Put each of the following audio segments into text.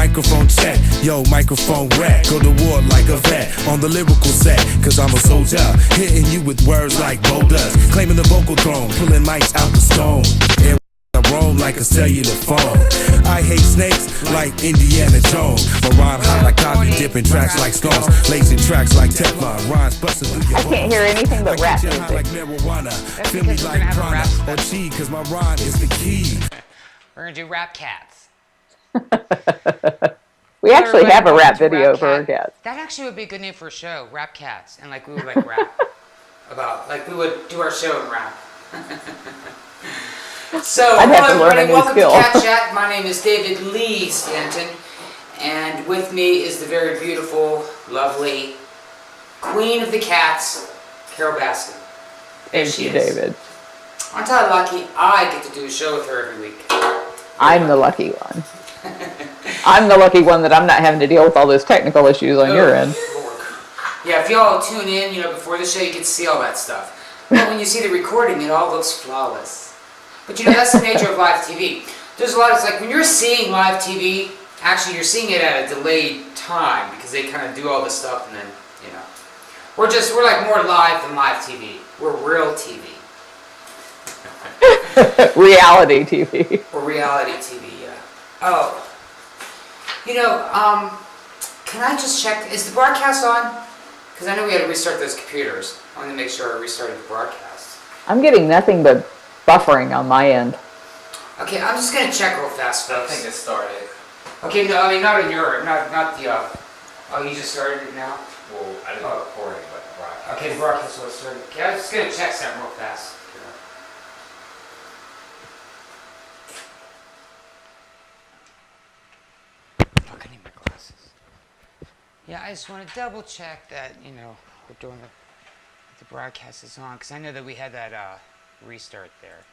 Microphone check, yo, microphone wreck. Go to war like a vet on the lyrical set. Cause I'm a soldier, hitting you with words like boulders. Claiming the vocal throne, pulling mics out the stone. And I roam like a cellular phone. I hate snakes like Indiana Jones. My rhyme hot like coffee, dipping tracks like scones. Lacing tracks like Teflon, rhymes busting through your bones. I can't hear anything but rap music. Like marijuana, feel me like prana or cheese, cause my rhyme is the key. We're gonna do Rap Cats. We actually have a rap video for our cats. That actually would be a good name for a show, Rap Cats, and like we would like rap about, like we would do our show and rap. So, I'd have to learn a new welcome skill. to Cat Chat. My name is David Lee Stanton, and with me is the very beautiful, lovely queen of the cats, Carole Baskin. Thank you, David. Aren't I lucky? I get to do a show with her every week. I'm the lucky one. I'm the lucky one that I'm not having to deal with all those technical issues on your end. Yeah, if y'all tune in, before the show, you get to see all that stuff. But when you see the recording, it all looks flawless. But that's the nature of live TV. There's a lot, it's like when you're seeing live TV, actually you're seeing it at a delayed time because they kind of do all this stuff and then, we're like more live than live TV. We're real TV. Reality TV. Or reality TV, yeah. Oh. Can I just check, is the broadcast on? Because I know we had to restart those computers. I wanted to make sure I restarted the broadcast. I'm getting nothing but buffering on my end. Okay, I'm just going to check real fast, folks. I think it started. Okay, no, I mean, not in your, not the, oh, you just started it now? Well, I didn't record it, but the broadcast. Okay, the broadcast was started. Okay, I'm just going to check something real fast. Fuck, I need my glasses. Yeah, I just want to double check that, we're doing the broadcast is on, because I know that we had that, restart there.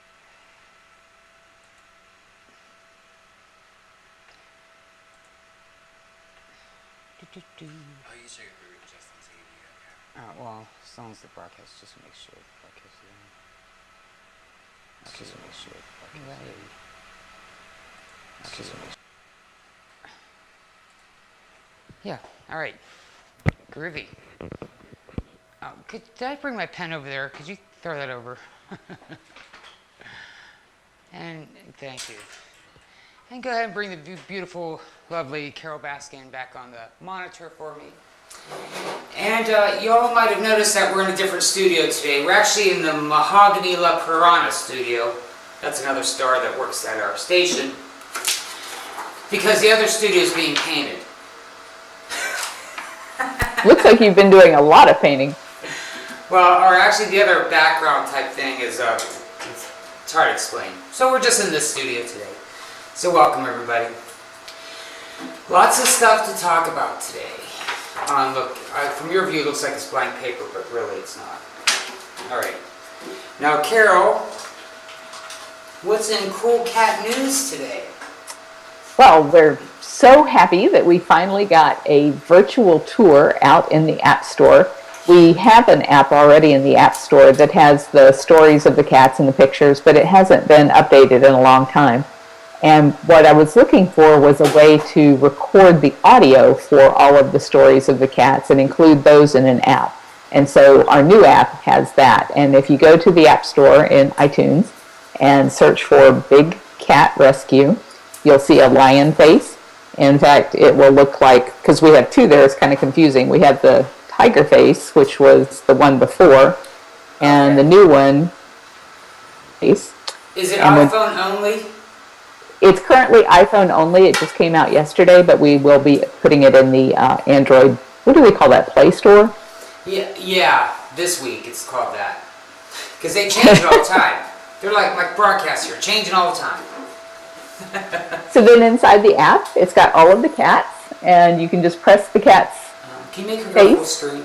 Oh, you check if we're just on TV, okay. Well, as long as the broadcast, just make sure the broadcast is on. Just make sure the broadcast is on. Just make sure. Yeah, alright. Groovy. Oh, did I bring my pen over there? Could you throw that over? And thank you. And go ahead and bring the beautiful, lovely Carole Baskin back on the monitor for me. And you all might have noticed that we're in a different studio today. We're actually in the Mahogany La Piranha studio. That's another star that works at our station. Because the other studio is being painted. Looks like you've been doing a lot of painting. Well, or actually the other background type thing is, it's hard to explain. So we're just in this studio today. So welcome everybody. Lots of stuff to talk about today. Look, from your view it looks like it's blank paper, but really it's not. Alright. Now Carole, what's in cool cat news today? Well, we're so happy that we finally got a virtual tour out in the App Store. We have an app already in the App Store that has the stories of the cats and the pictures, but it hasn't been updated in a long time. And what I was looking for was a way to record the audio for all of the stories of the cats and include those in an app. And so our new app has that. And if you go to the App Store in iTunes and search for Big Cat Rescue, you'll see a lion face. In fact, it will look like, because we have two there, it's kind of confusing. We have the tiger face, which was the one before, and the new one face. Is it iPhone only? It's currently iPhone only. It just came out yesterday, but we will be putting it in the Android, what do we call that, Play Store? Yeah, this week it's called that. Because they change it all the time. They're like broadcasts here, changing all the time. So then inside the app, it's got all of the cats, and you can just press the cat's can you make it go full screen?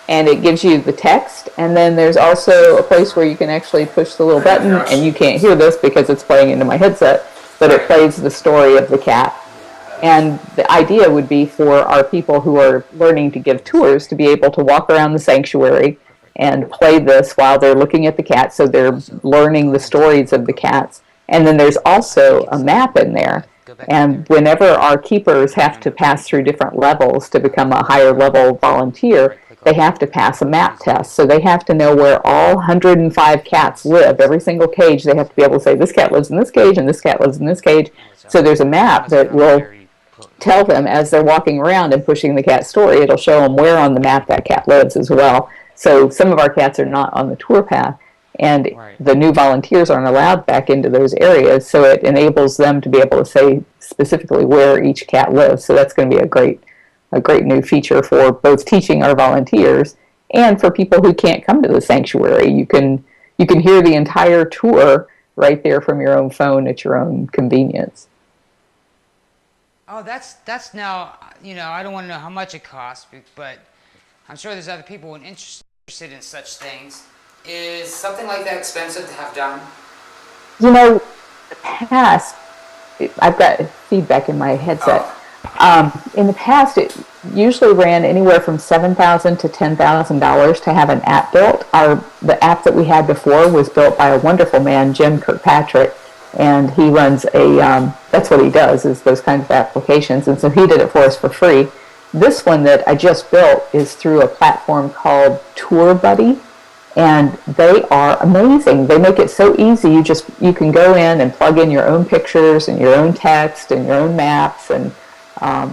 And it gives you the text, and then there's also a place where you can actually push the little button, and you can't hear this because it's playing into my headset, but it plays the story of the cat. And the idea would be for our people who are learning to give tours to be able to walk around the sanctuary and play this while they're looking at the cats, so they're learning the stories of the cats. And then there's also a map in there And whenever our keepers have to pass through different levels to become a higher level volunteer, they have to pass a map test. So they have to know where all 105 cats live. Every single cage, they have to be able to say, this cat lives in this cage and this cat lives in this cage. So there's a map that will tell them as they're walking around and pushing the cat story, it'll show them where on the map that cat lives as well. So some of our cats are not on the tour path, and the new volunteers aren't allowed back into those areas, so it enables them to be able to say specifically where each cat lives. So that's going to be a great new feature for both teaching our volunteers and for people who can't come to the sanctuary. You can hear the entire tour right there from your own phone at your own convenience. Oh, that's now, I don't want to know how much it costs, but I'm sure there's other people interested in such things. Is something like that expensive to have done? In the past, I've got feedback in my headset. In the past, it usually ran anywhere from $7,000 to $10,000 to have an app built. The app that we had before was built by a wonderful man, Jim Kirkpatrick, and he runs that's what he does, is those kinds of applications, and so he did it for us for free. This one that I just built is through a platform called TourBuddy, and they are amazing. They make it so easy. You can go in and plug in your own pictures and your own text and your own maps and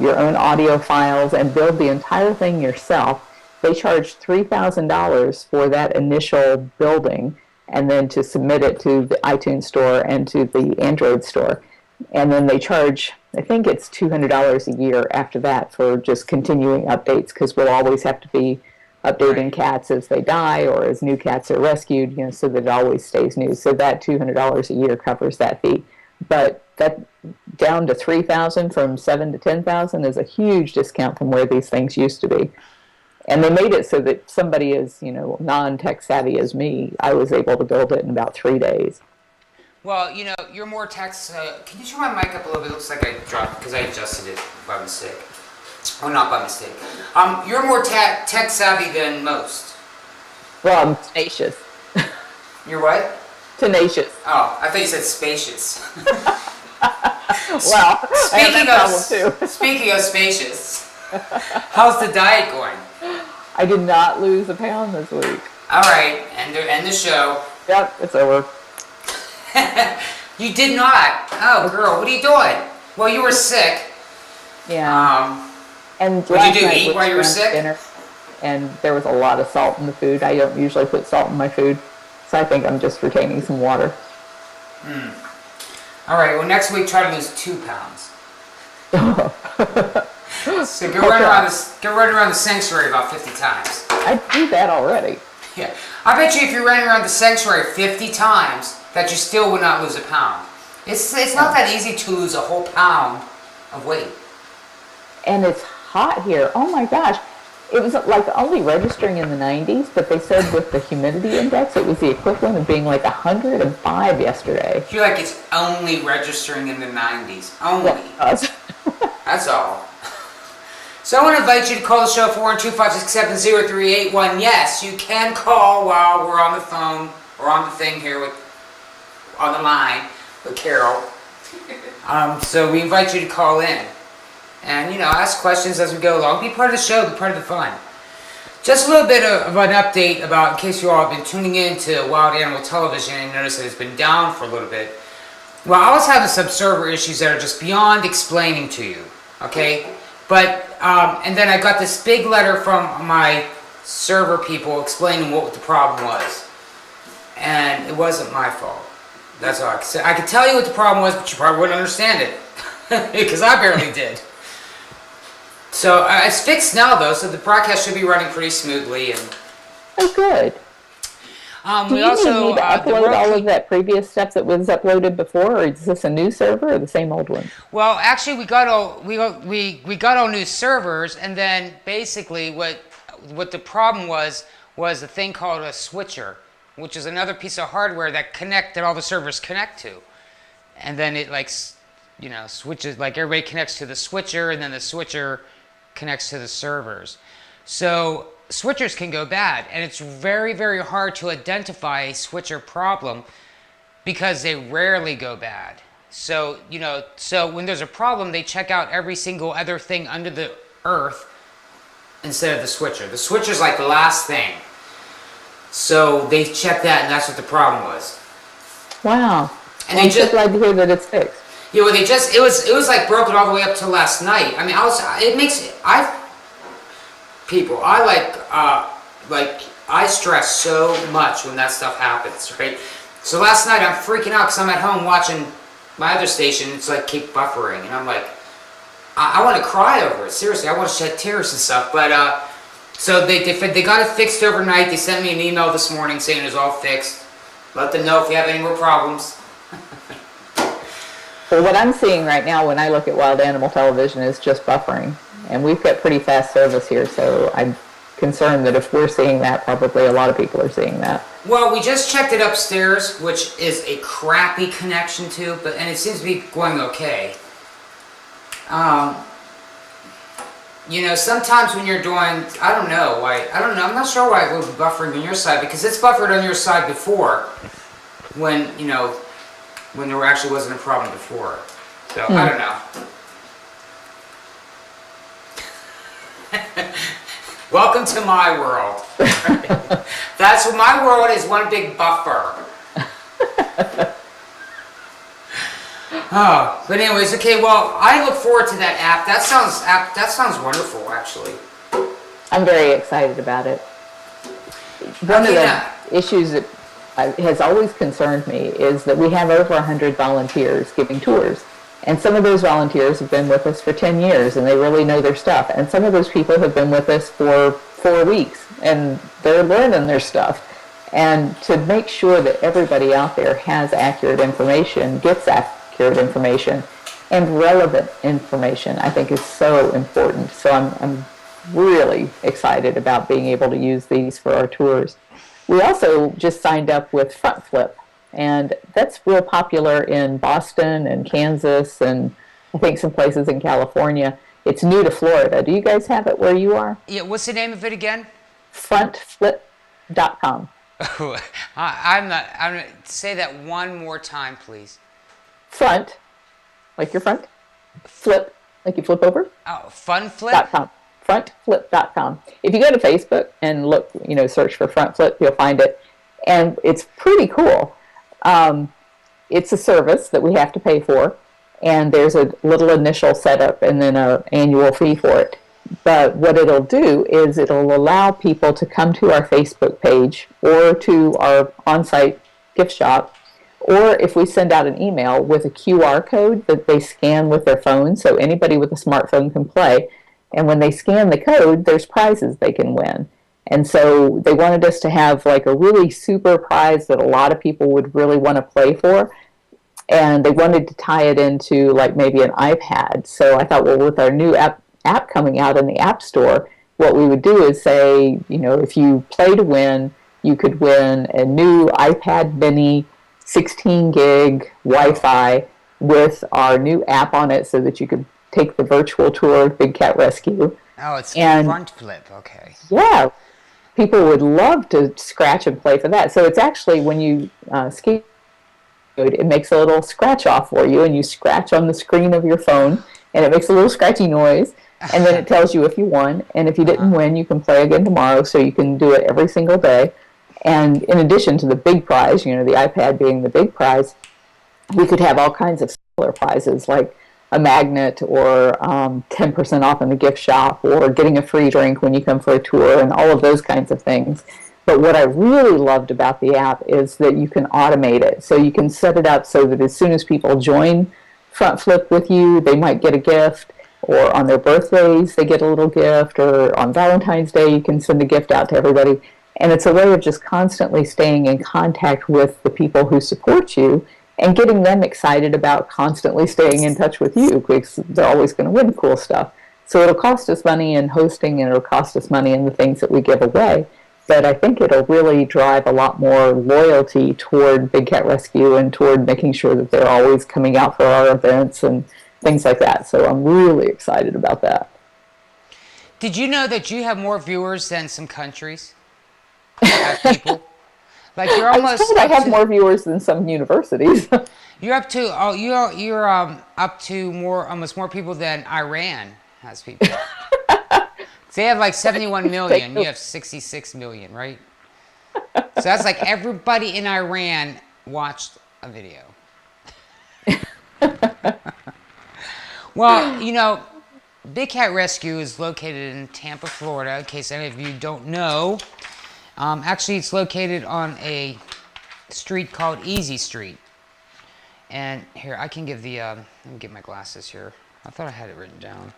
your own audio files and build the entire thing yourself. They charge $3,000 for that initial building, and then to submit it to the iTunes store and to the Android store. And then they charge, I think it's $200 a year after that for just continuing updates, because we'll always have to be updating cats as they die or as new cats are rescued, so that it always stays new. So that $200 a year covers that fee. But that down to $3,000 from $7,000 to $10,000 is a huge discount from where these things used to be. And they made it so that somebody as non-tech savvy as me, I was able to build it in about 3 days. Well, you're more tech. Can you turn my mic up a little bit? It looks like I dropped because I adjusted it by mistake. Well, not by mistake. You're more tech savvy than most. Well, I'm tenacious. You're what? Tenacious. Oh, I thought you said spacious. Well, I have that problem too. Speaking of spacious, how's the diet going? I did not lose a pound this week. All right, end the show. Yep, it's over. You did not. Oh, girl, what are you doing? Well, you were sick. Yeah. And what did you do? Eat while you were sick? Dinner, and there was a lot of salt in the food. I don't usually put salt in my food, so I think I'm just retaining some water. All right. Well, next week try to lose 2 pounds. So go run around the sanctuary about 50 times. I do that already. Yeah. I bet you if you ran around the sanctuary 50 times, that you still would not lose a pound. It's not that easy to lose a whole pound of weight. And it's hot here. Oh my gosh. It was like only registering in the 90s, but they said with the humidity index, it was the equivalent of being like 105 yesterday. You're like, it's only registering in the 90s. Only. Yes. That's all. So I want to invite you to call the show 412-567-0381. Yes, you can call while we're on the phone or on the thing here on the line with Carole. So we invite you to call in and ask questions as we go along. Be part of the show. Be part of the fun. Just a little bit of an update about, in case you all have been tuning in to Wild Animal Television and notice that it's been down for a little bit. Well, I was having some server issues that are just beyond explaining to you. Okay. But, and then I got this big letter from my server people explaining what the problem was. And it wasn't my fault. That's all I could say. I could tell you what the problem was, but you probably wouldn't understand it. Because I barely did. So, it's fixed now, though, so the broadcast should be running pretty smoothly. And oh, good. Do you also need to upload all of that previous stuff that was uploaded before, or is this a new server or the same old one? Well, actually, we got all new servers, and then basically what the problem was a thing called a switcher, which is another piece of hardware that all the servers connect to, and then it switches, like everybody connects to the switcher, and then the switcher connects to the servers. So switchers can go bad, and it's very, very hard to identify a switcher problem because they rarely go bad. So, so when there's a problem, they check out every single other thing under the earth instead of the switcher. The switcher's like the last thing. So they checked that, and that's what the problem was. Wow. And I'm so glad to hear that it's fixed. Yeah, well, it was like broken all the way up to last night. I mean, I stress so much when that stuff happens, right? So last night I'm freaking out because I'm at home watching my other station. It's like keep buffering, and I'm like, I want to cry over it. Seriously, I want to shed tears and stuff. But so they got it fixed overnight. They sent me an email this morning saying it's all fixed. Let them know if you have any more problems. Well, what I'm seeing right now when I look at wild animal television is just buffering. And we've got pretty fast service here, so I'm concerned that if we're seeing that, probably a lot of people are seeing that. Well, we just checked it upstairs, which is a crappy connection too, and it seems to be going okay. Sometimes when you're doing, I don't know, I'm not sure why it would be buffering on your side, because it's buffered on your side before, when there actually wasn't a problem before. So, I don't know. Welcome to my world. That's what my world is, one big buffer. Oh, but anyways, okay, well, I look forward to that app. That sounds wonderful, actually. I'm very excited about it. One of the issues that has always concerned me is that we have over 100 volunteers giving tours. And some of those volunteers have been with us for 10 years, and they really know their stuff. And some of those people have been with us for 4 weeks, and they're learning their stuff. And to make sure that everybody out there has accurate information, gets accurate information, and relevant information, I think is so important. So I'm really excited about being able to use these for our tours. We also just signed up with Front Flip. And that's real popular in Boston and Kansas and I think some places in California. It's new to Florida. Do you guys have it where you are? Yeah, what's the name of it again? Frontflip.com. Say that one more time, please. Front, like your front. Flip, like you flip over. Oh, funflip? Frontflip.com. If you go to Facebook and look, search for Front Flip, you'll find it. And it's pretty cool. It's a service that we have to pay for, and there's a little initial setup and then an annual fee for it. But what it'll do is it'll allow people to come to our Facebook page or to our on-site gift shop, or if we send out an email with a QR code that they scan with their phone, so anybody with a smartphone can play, and when they scan the code, there's prizes they can win. And so they wanted us to have like a really super prize that a lot of people would really want to play for. And they wanted to tie it into like maybe an iPad. So I thought, well, with our new app coming out in the App Store, what we would do is say, if you play to win, you could win a new iPad mini 16 gig Wi-Fi with our new app on it so that you could take the virtual tour of Big Cat Rescue. Oh, it's Front Flip, okay. Yeah. People would love to scratch and play for that. So it's actually when you ski, it makes a little scratch off for you, and you scratch on the screen of your phone, and it makes a little scratchy noise, and then it tells you if you won. And if you didn't win, you can play again tomorrow, so you can do it every single day. And in addition to the big prize, the iPad being the big prize, we could have all kinds of smaller prizes like a magnet or 10% off in the gift shop or getting a free drink when you come for a tour and all of those kinds of things. But what I really loved about the app is that you can automate it. So you can set it up so that as soon as people join Front Flip with you, they might get a gift, or on their birthdays they get a little gift, or on Valentine's Day you can send a gift out to everybody. And it's a way of just constantly staying in contact with the people who support you and getting them excited about constantly staying in touch with you, because they're always going to win cool stuff. So it'll cost us money in hosting, and it'll cost us money in the things that we give away. But I think it'll really drive a lot more loyalty toward Big Cat Rescue and toward making sure that they're always coming out for our events and things like that. So I'm really excited about that. Did you know that you have more viewers than some countries have people? Like you're I was almost told I up have to, more viewers than some universities. you're up to you're up to more almost more people than Iran has people. So they have like 71 million. You have 66 million, right? So that's like everybody in Iran watched a video. Well, Big Cat Rescue is located in Tampa, Florida. In case any of you don't know, actually it's located on a street called Easy Street. And here I can give the. Let me get my glasses here. I thought I had it written down.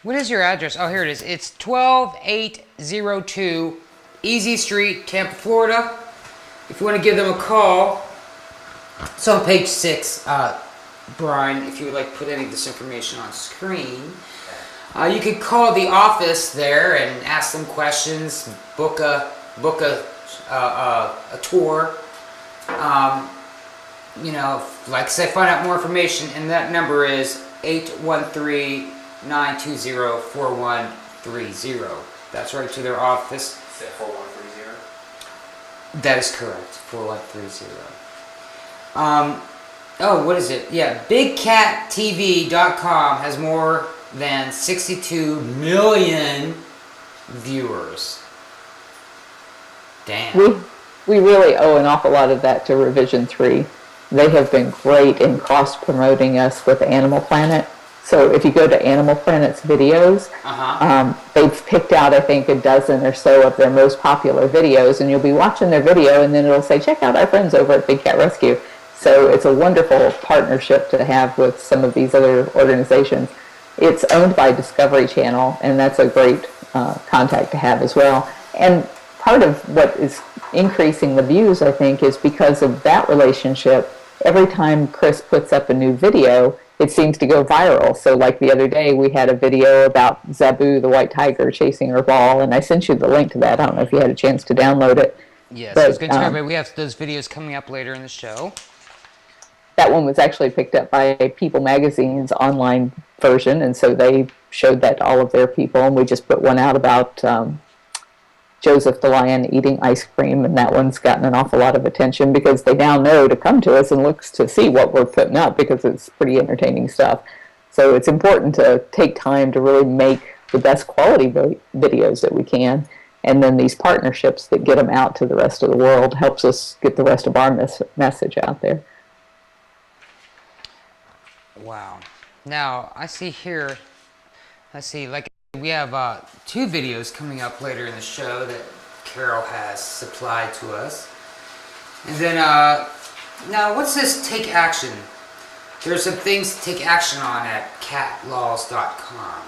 What is your address? Oh, here it is. It's 12802 Easy Street, Tampa, Florida. If you want to give them a call, it's on page 6. Brian, if you would like to put any of this information on screen, you could call the office there and ask them questions, book a tour. Like I said, find out more information, and that number is 813-920-4130. That's right to their office. Is that 4130? That is correct, 4130. What is it? Yeah, BigCatTV.com has more than 62 million viewers. Damn. We really owe an awful lot of that to Revision 3. They have been great in cross-promoting us with Animal Planet. So if you go to Animal Planet's videos, they've picked out, I think, a dozen or so of their most popular videos, and you'll be watching their video, and then it'll say, check out our friends over at Big Cat Rescue. So it's a wonderful partnership to have with some of these other organizations. It's owned by Discovery Channel, and that's a great contact to have as well. And part of what is increasing the views, I think, is because of that relationship. Every time Chris puts up a new video, it seems to go viral. So like the other day, we had a video about Zabu, the white tiger, chasing her ball, and I sent you the link to that. I don't know if you had a chance to download it. Yes, but, I was going to tell everybody we have those videos coming up later in the show. That one was actually picked up by People Magazine's online version, and so they showed that to all of their people, and we just put one out about Joseph the lion eating ice cream, and that one's gotten an awful lot of attention because they now know to come to us and look to see what we're putting up because it's pretty entertaining stuff. So it's important to take time to really make the best quality videos that we can, and then these partnerships that get them out to the rest of the world helps us get the rest of our message out there. Wow. Now, I see here, we have 2 videos coming up later in the show that Carole has supplied to us. And then, now what's this take action? There's some things to take action on at catlaws.com.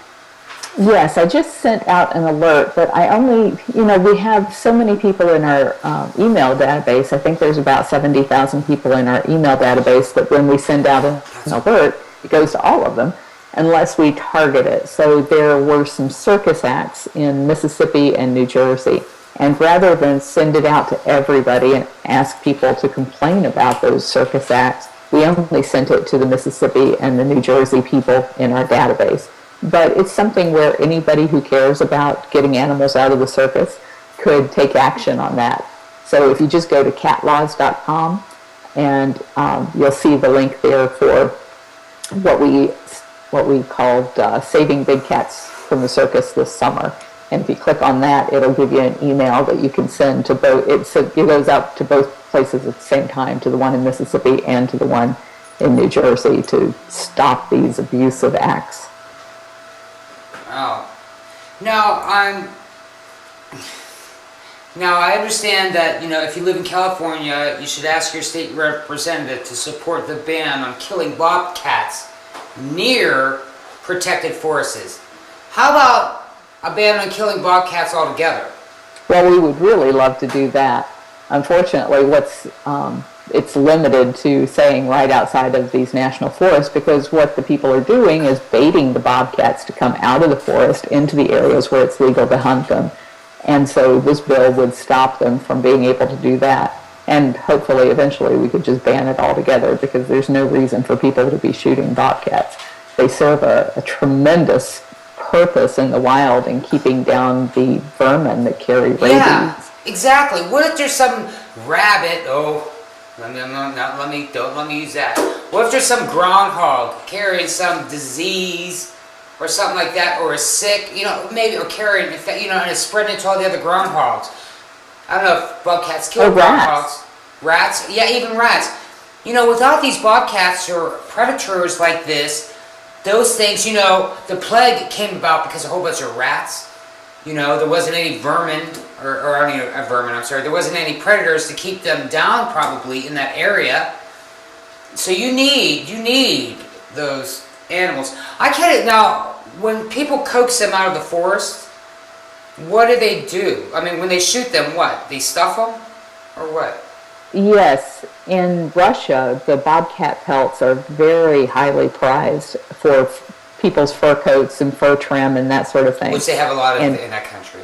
Yes, I just sent out an alert, but I only, we have so many people in our email database. I think there's about 70,000 people in our email database that when we send out an alert, it goes to all of them unless we target it. So there were some circus acts in Mississippi and New Jersey. And rather than send it out to everybody and ask people to complain about those circus acts, we only sent it to the Mississippi and the New Jersey people in our database. But it's something where anybody who cares about getting animals out of the circus could take action on that. So if you just go to catlaws.com, and you'll see the link there for what we called Saving Big Cats from the Circus this summer. And if you click on that, it'll give you an email that you can send to both. It goes out to both places at the same time, to the one in Mississippi and to the one in New Jersey, to stop these abusive acts. Oh. Now I understand that, if you live in California, you should ask your state representative to support the ban on killing bobcats near protected forests. How about a ban on killing bobcats altogether? Well, we would really love to do that. Unfortunately, it's limited to saying right outside of these national forests, because what the people are doing is baiting the bobcats to come out of the forest into the areas where it's legal to hunt them. And so this bill would stop them from being able to do that. And hopefully, eventually, we could just ban it altogether, because there's no reason for people to be shooting bobcats. They serve a tremendous purpose in the wild in keeping down the vermin that carry rabies. Exactly. What if there's some rabbit? Oh, don't let me use that. What if there's some groundhog carrying some disease or something like that, or is sick, maybe, or carrying, and it's spreading it to all the other groundhogs. I don't know if bobcats kill groundhogs. Rats? Yeah, even rats. Without these bobcats or predators like this, those things, the plague came about because a whole bunch of rats. There wasn't any vermin, or I mean, vermin, I'm sorry, there wasn't any predators to keep them down probably in that area. So you need those animals. I can't, now, when people coax them out of the forest, what do they do? I mean, when they shoot them, what? They stuff them? Or what? Yes, in Russia, the bobcat pelts are very highly prized for people's fur coats and fur trim and that sort of thing. Which they have a lot of in that country.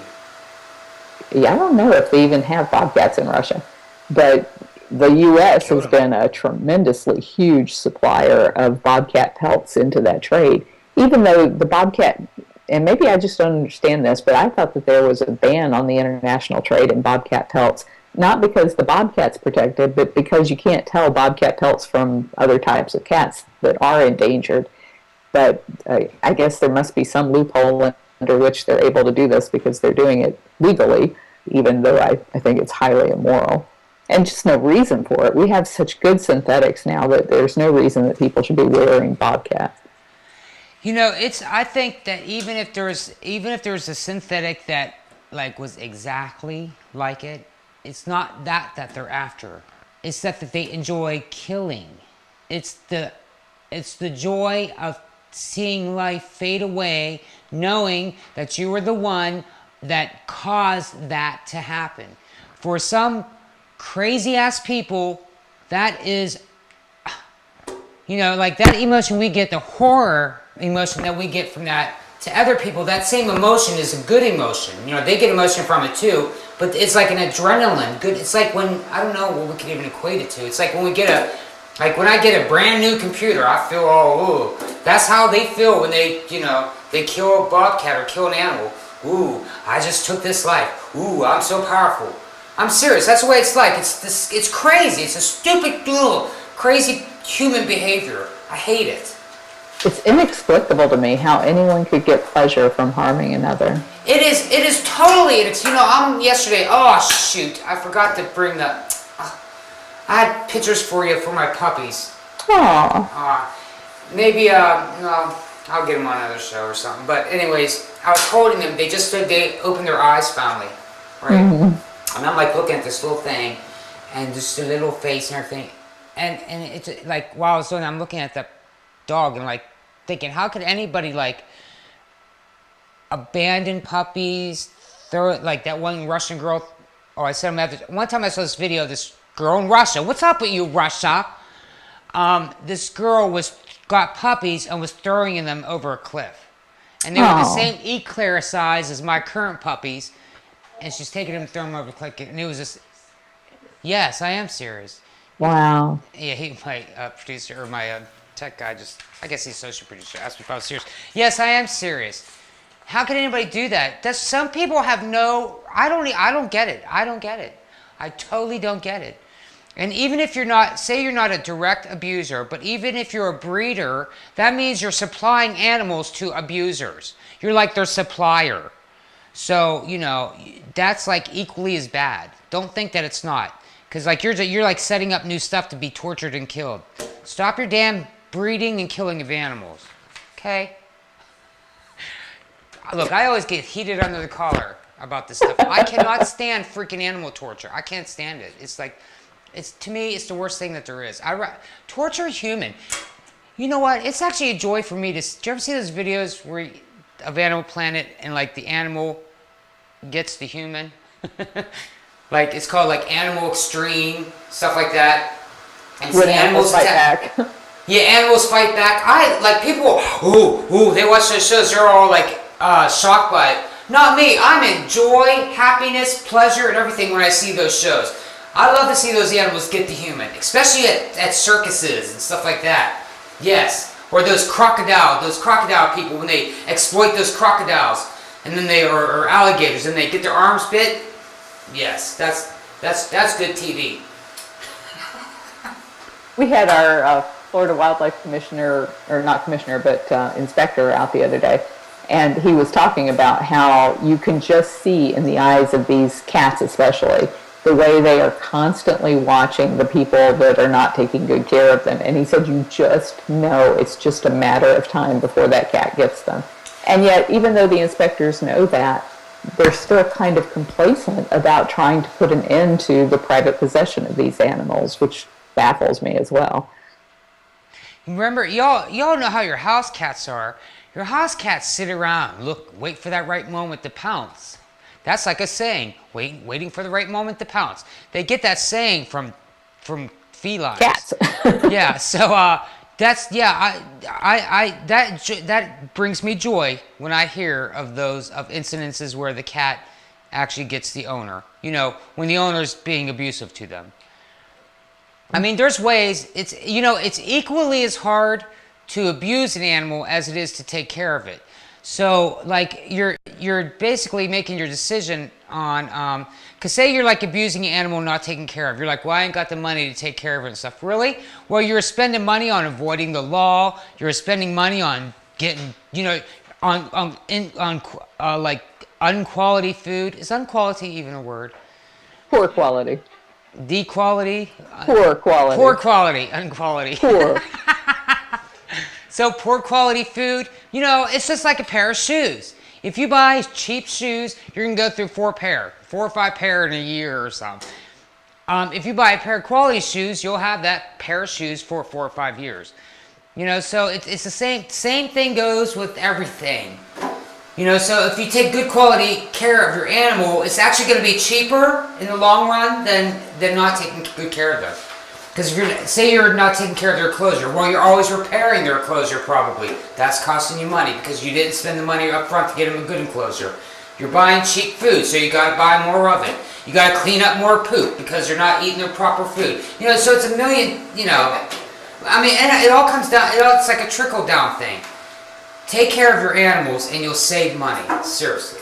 Yeah, I don't know if they even have bobcats in Russia, but the U.S. has been a tremendously huge supplier of bobcat pelts into that trade, even though the bobcat, and maybe I just don't understand this, but I thought that there was a ban on the international trade in bobcat pelts, not because the bobcat's protected, but because you can't tell bobcat pelts from other types of cats that are endangered. But I guess there must be some loophole under which they're able to do this because they're doing it legally, even though I think it's highly immoral. And just no reason for it. We have such good synthetics now that there's no reason that people should be wearing bobcats. I think that even if there's a synthetic that was exactly like it, it's not that they're after. It's that they enjoy killing. It's the joy of seeing life fade away, knowing that you were the one that caused that to happen. For some crazy ass people, that is, that emotion we get, the horror emotion that we get from that, to other people, that same emotion is a good emotion. They get emotion from it too, but it's like an adrenaline. Good. It's like when, I don't know what we could even equate it to. It's like when we get when I get a brand new computer, I feel ooh. That's how they feel when they kill a bobcat or kill an animal. Ooh, I just took this life. Ooh, I'm so powerful. I'm serious. That's the way it's like. It's crazy. It's a stupid, crazy human behavior. I hate it. It's inexplicable to me how anyone could get pleasure from harming another. It is totally. I'm yesterday. Oh shoot! I forgot to bring the. I had pictures for you for my puppies. Aww. Maybe no, I'll get them on another show or something. But anyways, I was holding them. They opened their eyes finally, right? Mm-hmm. And I'm looking at this little thing, and just a little face and everything, and it's while I was doing, I'm looking at the dog and thinking, how could anybody abandon puppies, throw it that one Russian girl. Oh, I said one time I saw this video of this girl in Russia. What's up with you, Russia? This girl got puppies and was throwing them over a cliff, and they were the same eclair size as my current puppies, and she's taking them and throwing them over a cliff, and it was just. Yes, I am serious. Wow. Yeah, my producer or my tech guy I guess he's associate producer, asked me if I was serious. Yes, I am serious. How can anybody do that? Some people have I don't get it. I don't get it. I totally don't get it. And even if you're not a direct abuser, but even if you're a breeder, that means you're supplying animals to abusers. You're their supplier. So, that's equally as bad. Don't think that it's not. Because you're setting up new stuff to be tortured and killed. Stop your damn breeding and killing of animals. Okay? Look, I always get heated under the collar about this stuff. I cannot stand freaking animal torture. I can't stand it. To me, it's the worst thing that there is. Torture a human. You know what? It's actually a joy for me to. Do you ever see those videos of Animal Planet and the animal gets the human? It's called Animal Extreme, stuff like that. And when animals fight back. Yeah, animals fight back. People, they watch those shows, they're all shocked by it. Not me. I'm in joy, happiness, pleasure, and everything when I see those shows. I love to see those animals get the human, especially at circuses and stuff like that. Yes. Or those crocodile people, when they exploit those crocodiles, and then or alligators, and they get their arms bit. Yes, that's good TV. We had our Florida Wildlife Commissioner, or not commissioner, but inspector out the other day, and he was talking about how you can just see in the eyes of these cats especially, the way they are constantly watching the people that are not taking good care of them. And he said you just know it's just a matter of time before that cat gets them. And yet, even though the inspectors know that, they're still kind of complacent about trying to put an end to the private possession of these animals, which baffles me as well. Remember, y'all know how your house cats are. Your house cats sit around, wait for that right moment to pounce. That's like a saying, waiting for the right moment to pounce. They get that saying from felines. Cats. Yeah, so that brings me joy when I hear of incidences where the cat actually gets the owner. You know, when the owner's being abusive to them. I mean, there's ways. It's equally as hard to abuse an animal as it is to take care of it. So, like, you're basically making your decision on, because say you're like abusing an animal, not taking care of. You're like, well, I ain't got the money to take care of it and stuff. Really? Well, you're spending money on avoiding the law. You're spending money on getting, like unquality food. Is unquality even a word? Poor quality. Dequality? Poor quality. Poor quality. Unquality. Poor. So poor quality food, it's just like a pair of shoes. If you buy cheap shoes, you're going to go through 4 or 5 pair in a year or something. If you buy a pair of quality shoes, you'll have that pair of shoes for 4 or 5 years. So it's the same thing goes with everything. So if you take good quality care of your animal, it's actually going to be cheaper in the long run than not taking good care of them. Because say you're not taking care of their closure, well, you're always repairing their closure probably. That's costing you money because you didn't spend the money up front to get them a good enclosure. You're buying cheap food, so you got to buy more of it. You got to clean up more poop because they're not eating their proper food. So it's a million, I mean, and it all comes down, it's like a trickle-down thing. Take care of your animals and you'll save money. Seriously.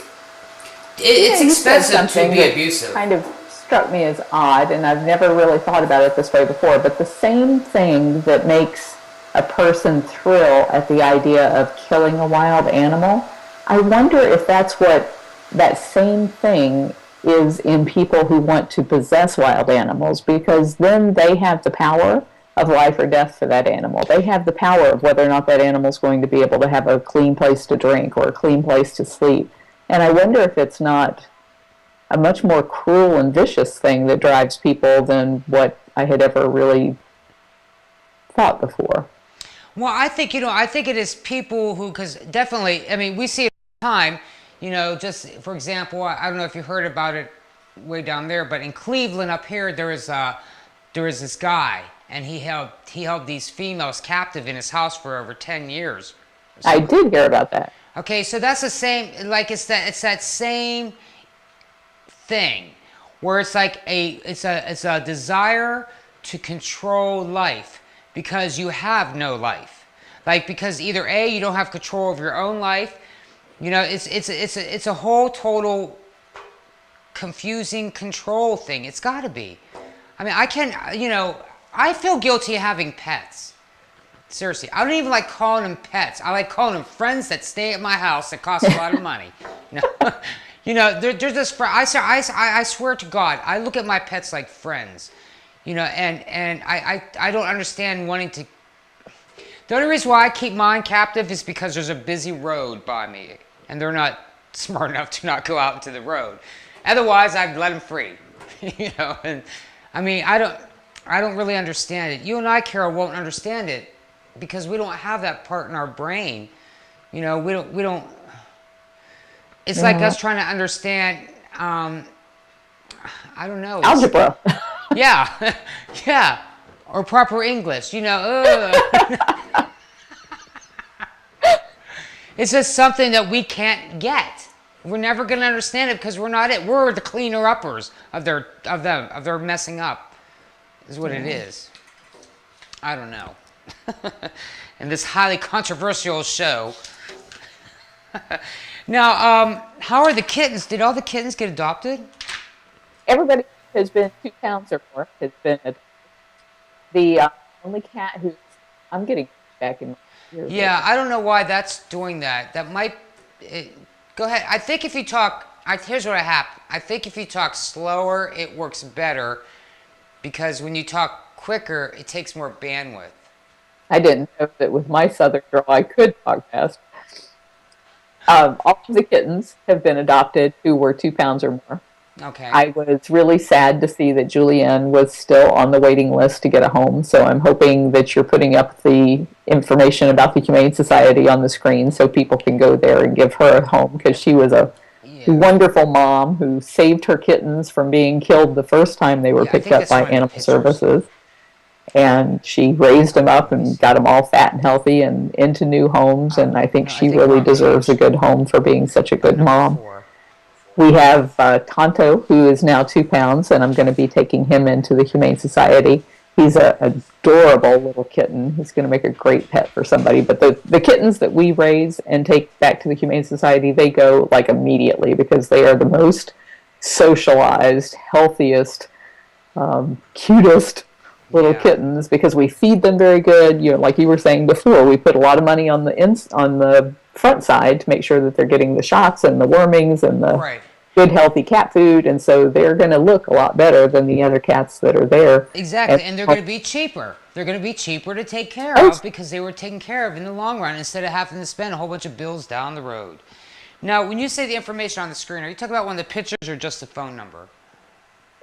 It's expensive to be abusive. Kind of struck me as odd, and I've never really thought about it this way before, but the same thing that makes a person thrill at the idea of killing a wild animal, I wonder if that's what that same thing is in people who want to possess wild animals, because then they have the power of life or death for that animal. They have the power of whether or not that animal is going to be able to have a clean place to drink or a clean place to sleep. And I wonder if it's not a much more cruel and vicious thing that drives people than what I had ever really thought before. Well, I think it is people who, because definitely, I mean, we see it all the time, just for example, I don't know if you heard about it way down there, but in Cleveland up here, there is this guy, and he held these females captive in his house for over 10 years. I did hear about that. Okay, so that's the same, like it's that same thing where it's like it's a desire to control life because you have no life, like because either A, you don't have control of your own life, it's a whole total confusing control thing. It's got to be. I mean, I feel guilty of having pets. Seriously, I don't even like calling them pets. I like calling them friends that stay at my house that cost a lot of money. They're just I swear to God, I look at my pets like friends, and I don't understand wanting to. The only reason why I keep mine captive is because there's a busy road by me, and they're not smart enough to not go out into the road. Otherwise, I'd let them free, And I mean, I don't really understand it. You and I, Carole, won't understand it because we don't have that part in our brain. We don't. It's like us trying to understand, I don't know. Algebra. Yeah, yeah. Or proper English, It's just something that we can't get. We're never going to understand it because we're not it. We're the cleaner-uppers of their messing up, is what it is. I don't know. In this highly controversial show. Now, how are the kittens? Did all the kittens get adopted? everybody has been 2 pounds or more has been adopted. The only cat who's, I'm getting back in my ear. Yeah, I don't know why that's doing that. That might. Go ahead. I think if you talk. Here's what I have. I think if you talk slower, it works better because when you talk quicker, it takes more bandwidth. I didn't know that with my southern drawl I could talk fast. All of the kittens have been adopted who were 2 pounds or more. Okay. I was really sad to see that Julianne was still on the waiting list to get a home, so I'm hoping that you're putting up the information about the Humane Society on the screen so people can go there and give her a home, because she was a wonderful mom who saved her kittens from being killed the first time they were picked up by Animal Services. And she raised them up and got them all fat and healthy and into new homes, and I think she really deserves a good home for being such a good mom. We have Tonto, who is now 2 pounds, and I'm going to be taking him into the Humane Society. He's an adorable little kitten. He's going to make a great pet for somebody. But the kittens that we raise and take back to the Humane Society, they go like immediately because they are the most socialized, healthiest, cutest little kittens, because we feed them very good. You know, like you were saying before, we put a lot of money on the front side to make sure that they're getting the shots and the wormings and the good healthy cat food, and so they're going to look a lot better than the other cats that are there. Exactly, and they're going to be cheaper. They're going to be cheaper to take care of because they were taken care of in the long run instead of having to spend a whole bunch of bills down the road. Now, when you say the information on the screen, are you talking about one of the pictures or just the phone number?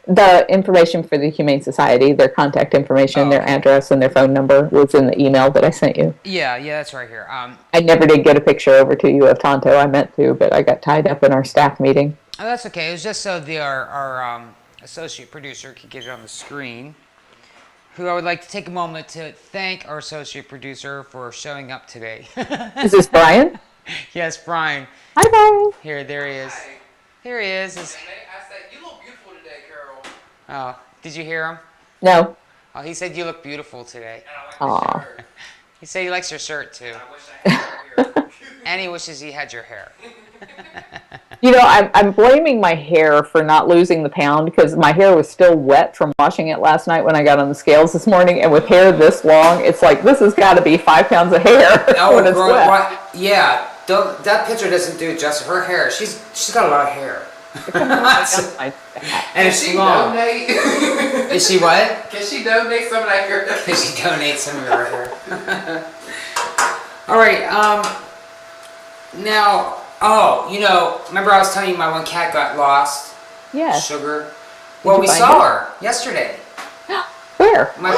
The information for the Humane Society, their contact information, their address, and their phone number was in the email that I sent you. Yeah, that's right here. I never did get a picture over to you of Tonto. I meant to, but I got tied up in our staff meeting. Oh, that's okay. It was just so our associate producer could get it on the screen, who I would like to take a moment to thank our associate producer for showing up today. Is this Brian? Yes, Brian. Hi, Brian. There he is. Hi. Here he is. I said, you look beautiful today, Carole. Oh, did you hear him? No. Oh, he said you look beautiful today. And I like the shirt. He said he likes your shirt too. I wish I had your hair. And he wishes he had your hair. You know, I'm blaming my hair for not losing the pound, because my hair was still wet from washing it last night when I got on the scales this morning, and with hair this long, it's like, this has got to be 5 pounds of hair when it's wet. Yeah, that picture doesn't do justice. Her hair, she's got a lot of hair. And it's long. Donate? Is she what? Can she donate some of that hair? Can she donate some of her hair? All right. Now, remember I was telling you my one cat got lost? Yes. Sugar. Well, we saw her yesterday. Where? My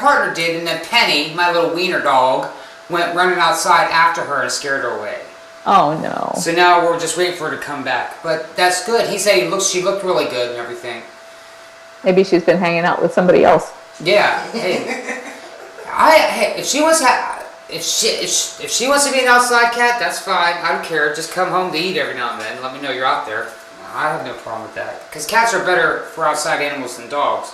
partner did, and then Penny, my little wiener dog, went running outside after her and scared her away. Oh no. So now we're just waiting for her to come back. But that's good. He said she looked really good and everything. Maybe she's been hanging out with somebody else. Yeah. Hey, if she wants to be an outside cat, that's fine. I don't care. Just come home to eat every now and then. Let me know you're out there. I have no problem with that. Because cats are better for outside animals than dogs.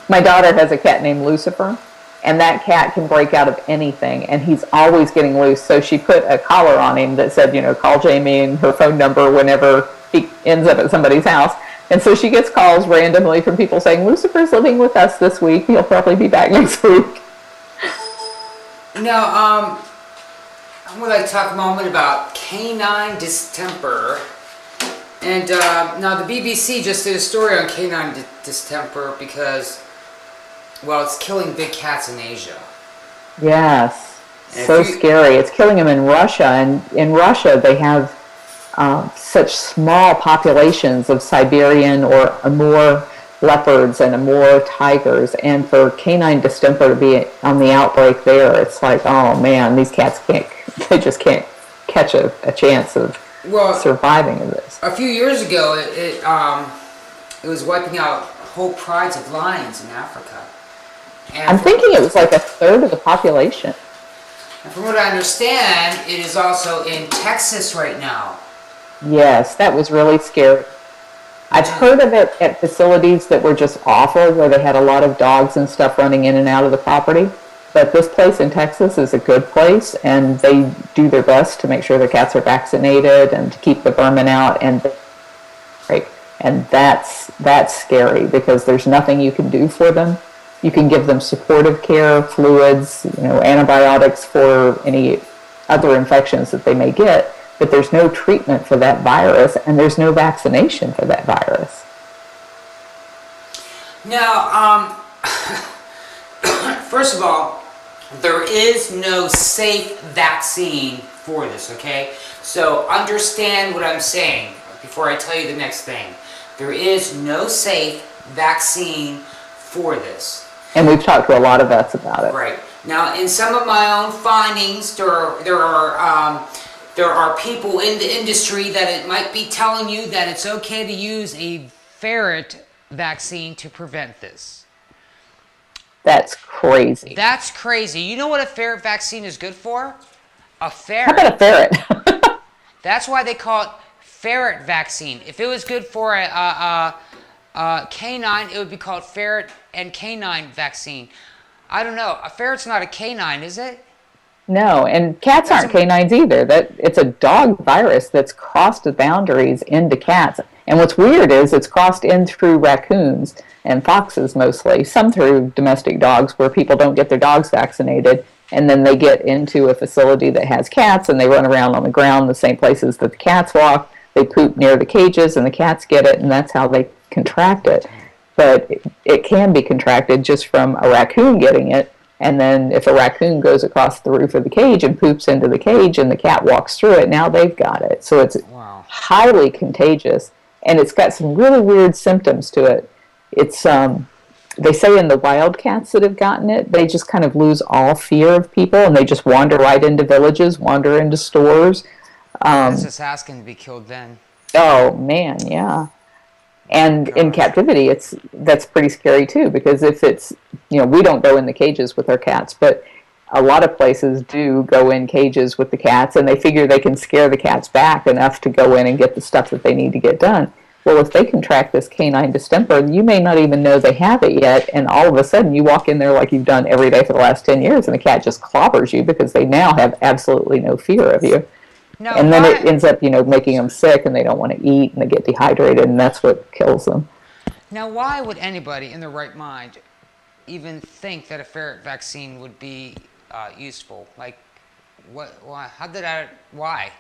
My daughter has a cat named Lucifer, and that cat can break out of anything, and he's always getting loose. So she put a collar on him that said, call Jamie, and her phone number whenever he ends up at somebody's house. And so she gets calls randomly from people saying, Lucifer's living with us this week. He'll probably be back next week. Now, I would like to talk a moment about canine distemper. And now the BBC just did a story on canine distemper because, well, it's killing big cats in Asia. Yes, so scary. It's killing them in Russia, and in Russia they have such small populations of Siberian or Amur leopards and Amur tigers, and for canine distemper to be on the outbreak there, it's like, oh man, these cats just can't catch a chance of surviving in this. A few years ago, it was wiping out whole prides of lions in Africa. And I'm thinking it was like a third of the population. And from what I understand, it is also in Texas right now. Yes, that was really scary. I've heard of it at facilities that were just awful, where they had a lot of dogs and stuff running in and out of the property. But this place in Texas is a good place, and they do their best to make sure the cats are vaccinated and to keep the vermin out. And And that's scary because there's nothing you can do for them. You can give them supportive care, fluids, antibiotics for any other infections that they may get, but there's no treatment for that virus and there's no vaccination for that virus. Now, first of all, there is no safe vaccine for this, okay? So understand what I'm saying before I tell you the next thing. There is no safe vaccine for this. And we've talked to a lot of vets about it. Right. Now, in some of my own findings, there are people in the industry that it might be telling you that it's okay to use a ferret vaccine to prevent this. That's crazy. That's crazy. You know what a ferret vaccine is good for? A ferret. How about a ferret? That's why they call it ferret vaccine. If it was good for a canine, it would be called ferret and canine vaccine. I don't know. A ferret's not a canine, is it? No, and cats aren't canines either. It's a dog virus that's crossed the boundaries into cats. And what's weird is it's crossed in through raccoons and foxes mostly, some through domestic dogs where people don't get their dogs vaccinated, and then they get into a facility that has cats and they run around on the ground the same places that the cats walk. They poop near the cages and the cats get it, and that's how they contract it. But it can be contracted just from a raccoon getting it. And then if a raccoon goes across the roof of the cage and poops into the cage and the cat walks through it, now they've got it. So it's highly contagious, and it's got some really weird symptoms to it. It's they say in the wild cats that have gotten it, they just kind of lose all fear of people, and they just wander right into villages, wander into stores. That's just asking to be killed then. Oh, man, yeah. And in captivity, that's pretty scary too, because if it's, we don't go in the cages with our cats, but a lot of places do go in cages with the cats, and they figure they can scare the cats back enough to go in and get the stuff that they need to get done. Well, if they contract this canine distemper, you may not even know they have it yet, and all of a sudden you walk in there like you've done every day for the last 10 years, and the cat just clobbers you because they now have absolutely no fear of you. Now, and then it ends up, making them sick, and they don't want to eat, and they get dehydrated, and that's what kills them. Now, why would anybody in their right mind even think that a ferret vaccine would be useful? Like, what? Why? Why?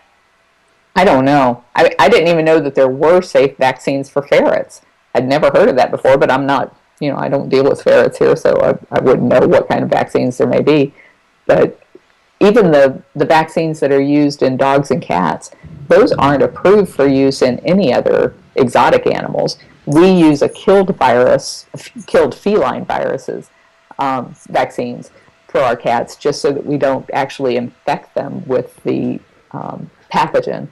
I don't know. I didn't even know that there were safe vaccines for ferrets. I'd never heard of that before, but I'm not, I don't deal with ferrets here, so I wouldn't know what kind of vaccines there may be. But even the vaccines that are used in dogs and cats, those aren't approved for use in any other exotic animals. We use a killed feline viruses, vaccines for our cats, just so that we don't actually infect them with the pathogen.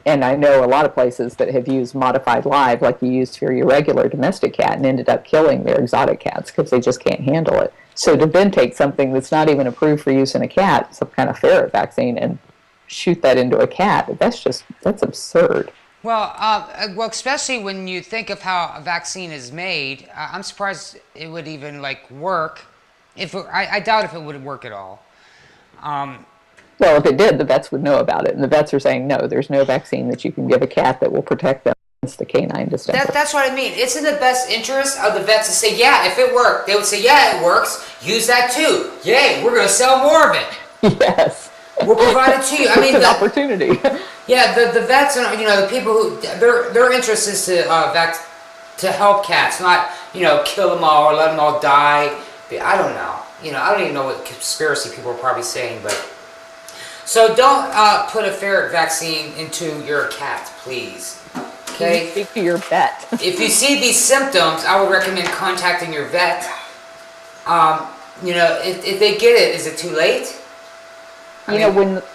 And I know a lot of places that have used modified live, like you used for your regular domestic cat, and ended up killing their exotic cats because they just can't handle it. So to then take something that's not even approved for use in a cat, some kind of ferret vaccine, and shoot that into a cat, that's absurd. Well, especially when you think of how a vaccine is made, I'm surprised it would even work. I doubt if it would work at all. Well, if it did, the vets would know about it, and the vets are saying, no, there's no vaccine that you can give a cat that will protect them against the canine distemper. That's what I mean. It's in the best interest of the vets to say, yeah, if it worked. They would say, yeah, it works. Use that too. Yay, we're going to sell more of it. Yes. We'll provide it to you. I mean, it's an opportunity. Yeah, the vets are, the people who, their interest is to help cats, not, kill them all or let them all die. I don't know. I don't even know what conspiracy people are probably saying, but. So don't put a ferret vaccine into your cat, please. Okay? Speak to your vet. If you see these symptoms, I would recommend contacting your vet. If they get it, is it too late?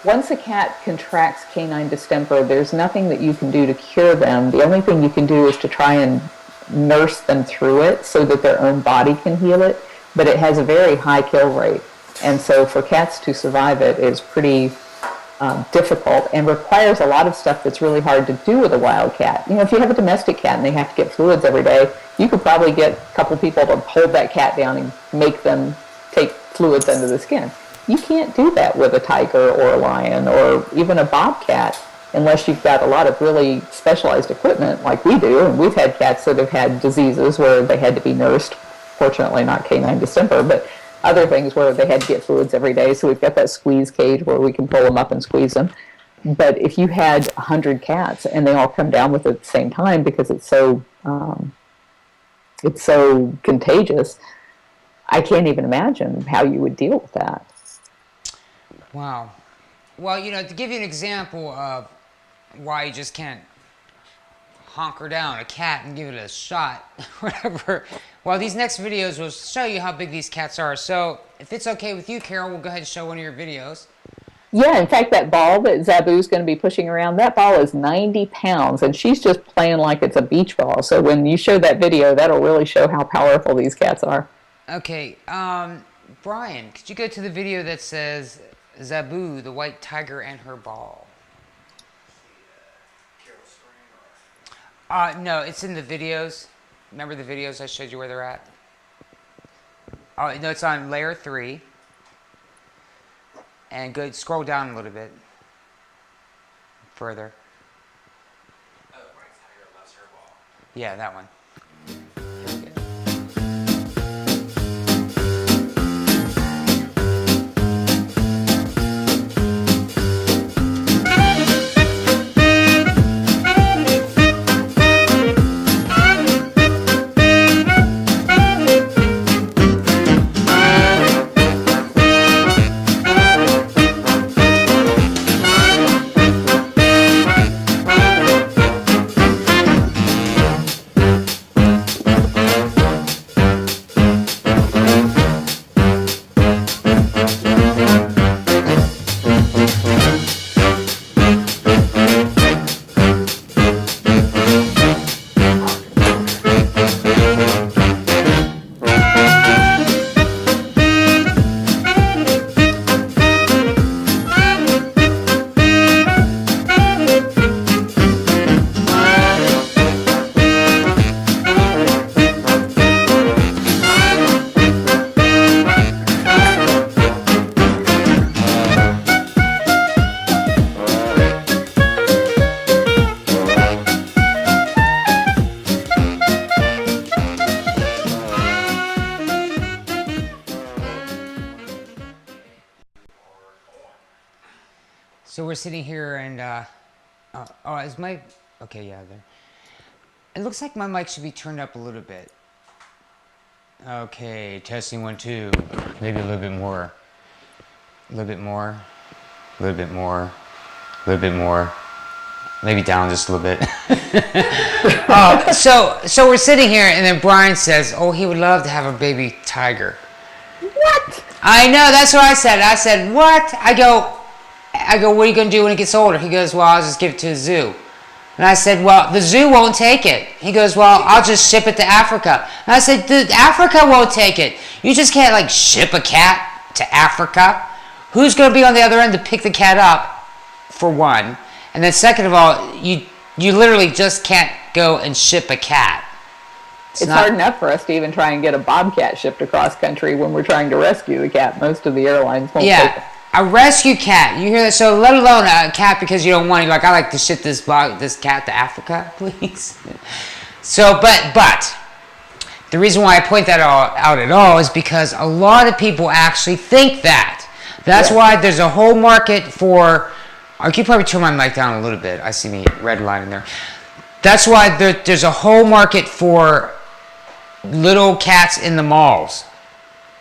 Once a cat contracts canine distemper, there's nothing that you can do to cure them. The only thing you can do is to try and nurse them through it so that their own body can heal it. But it has a very high kill rate. And so for cats to survive it is pretty difficult and requires a lot of stuff that's really hard to do with a wild cat. If you have a domestic cat and they have to get fluids every day, you could probably get a couple people to hold that cat down and make them take fluids under the skin. You can't do that with a tiger or a lion or even a bobcat. unless you've got a lot of really specialized equipment like we do. And we've had cats that have had diseases where they had to be nursed. Fortunately, not canine distemper, but other things where they had to get fluids every day. So we've got that squeeze cage where we can pull them up and squeeze them. But if you had 100 cats and they all come down with it at the same time because it's so contagious, I can't even imagine how you would deal with that. Wow. Well, to give you an example of why you just can't honker down a cat and give it a shot, whatever. Well, these next videos will show you how big these cats are. So if it's okay with you, Carole, we'll go ahead and show one of your videos. Yeah, in fact, that ball that Zabu's going to be pushing around, that ball is 90 pounds, and she's just playing like it's a beach ball. So when you show that video, that'll really show how powerful these cats are. Okay, Brian, could you go to the video that says Zabu, the white tiger, and her ball? No, it's in the videos. Remember the videos I showed you where they're at? Oh, no, it's on layer 3. And go scroll down a little bit further. Oh, right tiger loves her ball. Yeah, that one. So we're sitting here and, oh, is my, okay, yeah, there. It looks like my mic should be turned up a little bit. Okay, testing 1, 2, maybe a little bit more. A little bit more, a little bit more, a little bit more. Maybe down just a little bit. So we're sitting here and then Brian says, oh, he would love to have a baby tiger. What? I know, that's what I said. I said, what? I go, what are you going to do when it gets older? He goes, well, I'll just give it to a zoo. And I said, well, the zoo won't take it. He goes, well, I'll just ship it to Africa. And I said, Africa won't take it. You just can't, like, ship a cat to Africa. Who's going to be on the other end to pick the cat up, for one? And then second of all, you literally just can't go and ship a cat. It's hard enough for us to even try and get a bobcat shipped across country when we're trying to rescue the cat. Most of the airlines won't take it. A rescue cat. You hear that? So let alone a cat because you don't want it. Like, I like to ship this cat to Africa, please. So, but the reason why I point that out at all is because a lot of people actually think that. That's why there's a whole market for. I could probably turn my mic down a little bit. I see me redlining there. That's why there's a whole market for little cats in the malls.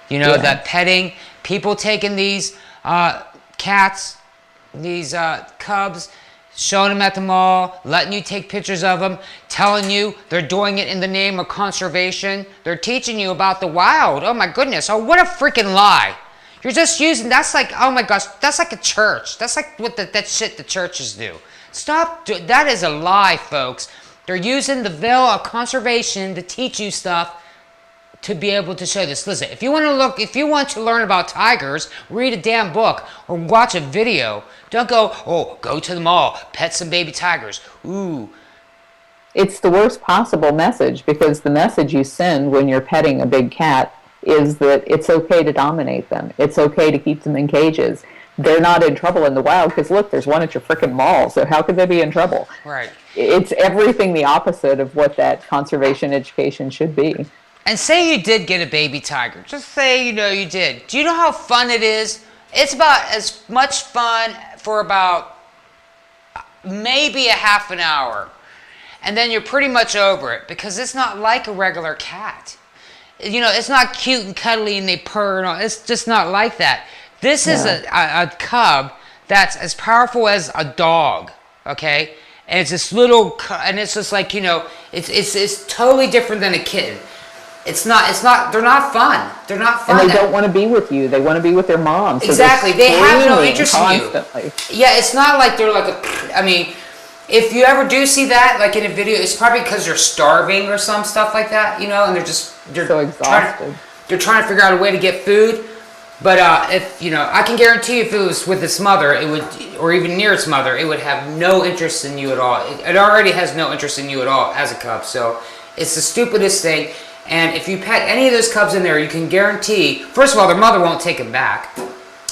You know, that petting, people taking these cats, these cubs, showing them at the mall, letting you take pictures of them, telling you they're doing it in the name of conservation. They're teaching you about the wild. Oh my goodness. Oh, what a freaking lie. You're just using, that's like, oh my gosh, that's like a church. That's like what that shit the churches do. Stop, that is a lie, folks. They're using the veil of conservation to teach you stuff to be able to show this. Listen, if you want to learn about tigers, read a damn book or watch a video. Don't go to the mall, pet some baby tigers. Ooh. It's the worst possible message, because the message you send when you're petting a big cat is that it's okay to dominate them. It's okay to keep them in cages. they're not in trouble in the wild because look, there's one at your frickin' mall, so how could they be in trouble? Right. It's everything the opposite of what that conservation education should be. And say you did get a baby tiger. Just say you did. Do you know how fun it is? It's about as much fun for about maybe a half an hour. And then you're pretty much over it because it's not like a regular cat. It's not cute and cuddly and they purr and all. It's just not like that. This is a cub that's as powerful as a dog, okay? And it's this little, and it's just like, it's totally different than a kitten. It's not, they're not fun. They're not fun. And they don't want to be with you. They want to be with their mom. So exactly. They have no interest constantly. in you. Yeah, it's not like they're like if you ever do see that, like in a video, it's probably because they're starving or some stuff like that, and they're so exhausted. They're trying to figure out a way to get food. But if I can guarantee if it was with its mother, it would, or even near its mother, it would have no interest in you at all. It already has no interest in you at all as a cub. So it's the stupidest thing. And if you pet any of those cubs in there, you can guarantee, first of all, their mother won't take them back.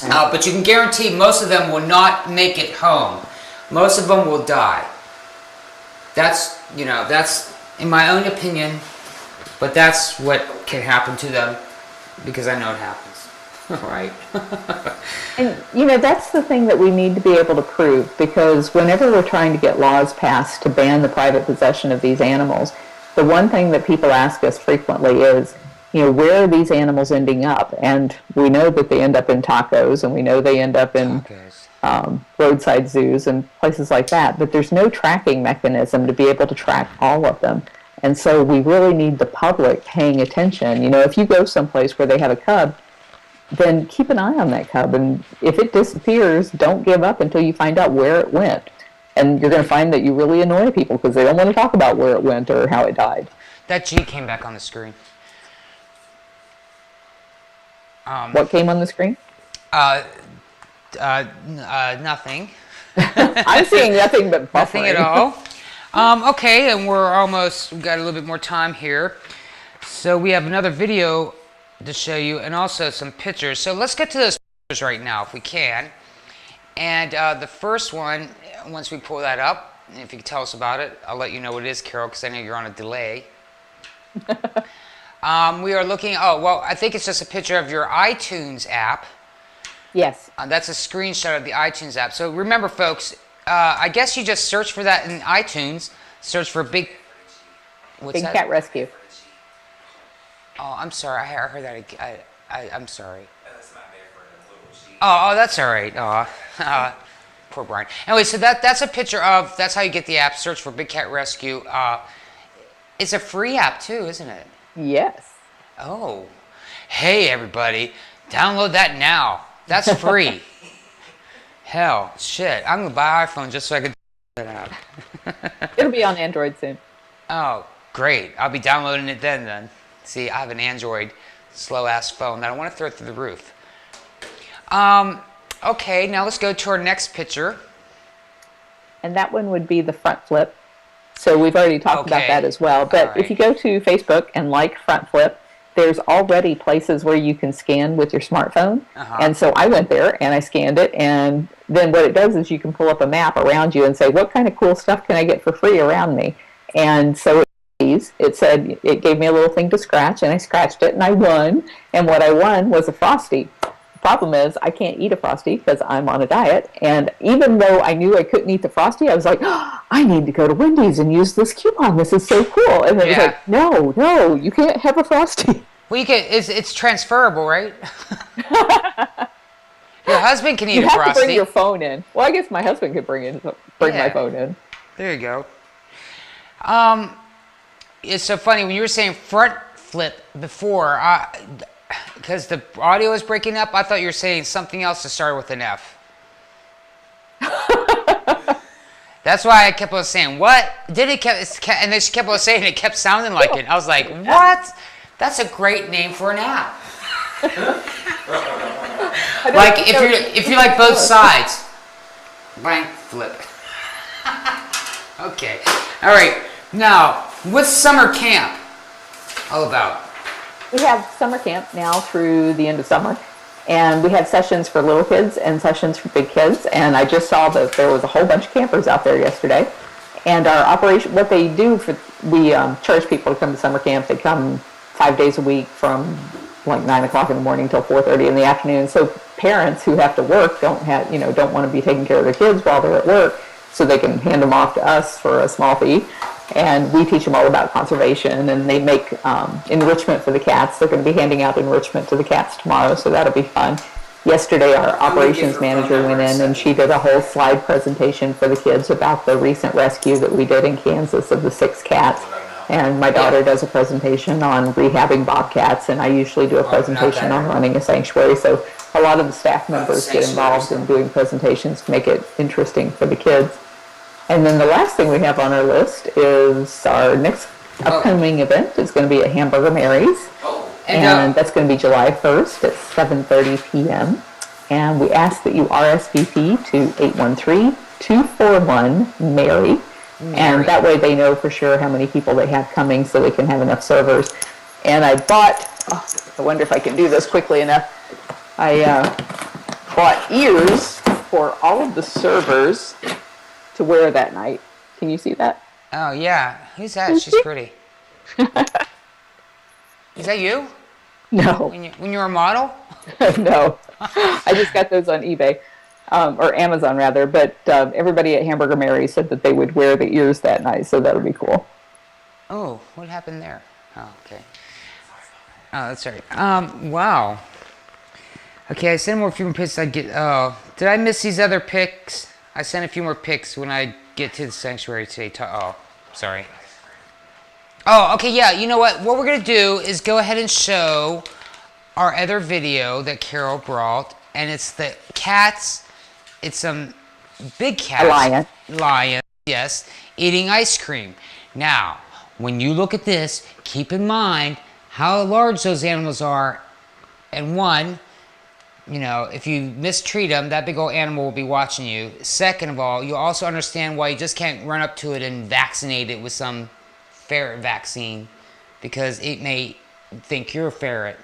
But you can guarantee most of them will not make it home. Most of them will die. That's in my own opinion, but that's what can happen to them because I know it happens. Right. And that's the thing that we need to be able to prove, because whenever we're trying to get laws passed to ban the private possession of these animals, the one thing that people ask us frequently is, where are these animals ending up? And we know that they end up in tacos, and we know they end up in roadside zoos and places like that, but there's no tracking mechanism to be able to track all of them. And so we really need the public paying attention. If you go someplace where they have a cub, then keep an eye on that cub. And if it disappears, don't give up until you find out where it went. And you're going to find that you really annoy people because they don't want to talk about where it went or how it died. That G came back on the screen. What came on the screen? Nothing. I'm seeing nothing but buffering. Nothing at all. Okay, and we've got a little bit more time here. So we have another video to show you and also some pictures. So let's get to those pictures right now if we can. And the first one, once we pull that up, and if you can tell us about it, I'll let you know what it is, Carole, because I know you're on a delay. We are looking, I think it's just a picture of your iTunes app. Yes. That's a screenshot of the iTunes app. So remember, folks, I guess you just search for that in iTunes. Search for Big Cat Rescue. Oh, I'm sorry. I heard that. I'm sorry. That's not there for the little sheep. Oh, that's all right. Poor Brian. Anyway, so that's a picture of. That's how you get the app. Search for Big Cat Rescue. It's a free app too, isn't it? Yes. Oh, hey everybody, download that now. That's free. Hell, shit. I'm gonna buy an iPhone just so I can do that app. It'll be on Android soon. Oh, great. I'll be downloading it then. See, I have an Android slow-ass phone that I want to throw through the roof. Okay, now let's go to our next picture. And that one would be the front flip. So we've already talked about that as well. But if you go to Facebook and like front flip, there's already places where you can scan with your smartphone. And so I went there and I scanned it. And then what it does is you can pull up a map around you and say, what kind of cool stuff can I get for free around me? And so it said, it gave me a little thing to scratch, and I scratched it and I won. And what I won was a Frosty. The problem is I can't eat a Frosty because I'm on a diet. And even though I knew I couldn't eat the Frosty, I was like, I need to go to Wendy's and use this coupon. This is so cool. And it was like, no, you can't have a Frosty. Well, you can. It's transferable, right? Your husband can eat a Frosty. You have to bring your phone in. Well, I guess my husband could bring my phone in. There you go. It's so funny when you were saying front flip before, because the audio was breaking up. I thought you were saying something else that started with an F. That's why I kept on saying, what? And then she kept on saying it kept sounding like it. I was like, what? That's a great name for an app. Like if you like both sides. Blank flip. Okay. All right. Now, what's summer camp all about? We have summer camp now through the end of summer. And we had sessions for little kids and sessions for big kids. And I just saw that there was a whole bunch of campers out there yesterday. And our operation, what they do for, we charge people to come to summer camp. They come 5 days a week from like 9 o'clock in the morning till 4:30 in the afternoon. So parents who have to work don't want to be taking care of their kids while they're at work, so they can hand them off to us for a small fee. And we teach them all about conservation, and they make enrichment for the cats. They're going to be handing out enrichment to the cats tomorrow, so that'll be fun. Yesterday, our operations manager went in and she did a whole slide presentation for the kids about the recent rescue that we did in Kansas of the 6 cats. And my daughter does a presentation on rehabbing bobcats, and I usually do a presentation on running a sanctuary. So a lot of the staff members get involved in doing presentations to make it interesting for the kids. And then the last thing we have on our list is our next upcoming event is going to be at Hamburger Mary's. And that's going to be July 1st at 7:30 p.m. And we ask that you RSVP to 813-241-MARY. And that way they know for sure how many people they have coming, so they can have enough servers. And I bought, I wonder if I can do this quickly enough. I bought ears for all of the servers to wear that night. Can you see that? Oh, yeah. Who's that? She's pretty. Is that you? No. When you were a model? No. I just got those on eBay. Or Amazon rather, but everybody at Hamburger Mary said that they would wear the ears that night, so that would be cool. Oh, what happened there? Oh, okay. Oh, that's right. Wow. Okay, I sent a few more pics. Did I miss these other pics? I sent a few more pics when I get to the sanctuary today. Oh, sorry. Oh, okay, yeah. You know what? What we're gonna do is go ahead and show our other video that Carole brought, and it's the cats. It's some big cats. A Lion, yes, eating ice cream. Now, when you look at this, keep in mind how large those animals are. And one, if you mistreat them, that big old animal will be watching you. Second of all, you'll also understand why you just can't run up to it and vaccinate it with some ferret vaccine, because it may think you're a ferret.